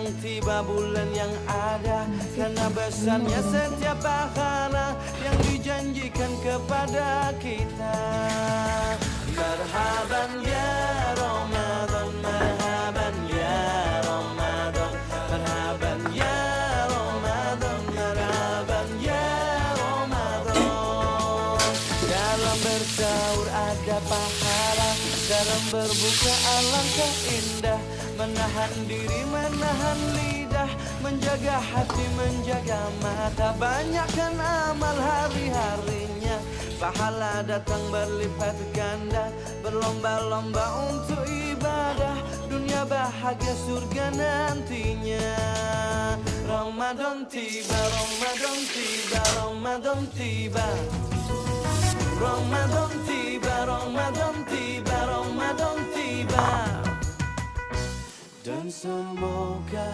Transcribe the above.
datang tiba bulan yang ada, karena besarnya setiap pahala yang dijanjikan kepada kita. Marhaban ya Ramadan, marhaban ya Ramadan, marhaban ya Ramadan, marhaban ya Ramadan. Dalam bersahur ada pahala, dalam berbuka alangkah indah. Menahan diri, menahan lidah, menjaga hati, menjaga mata. Banyakkan amal hari-harinya, pahala datang berlipat ganda. Berlomba-lomba untuk ibadah, dunia bahagia surga nantinya. Ramadan tiba, Ramadan tiba, Ramadan tiba. Ramadan tiba, Ramadan tiba, Ramadan tiba. Dan semoga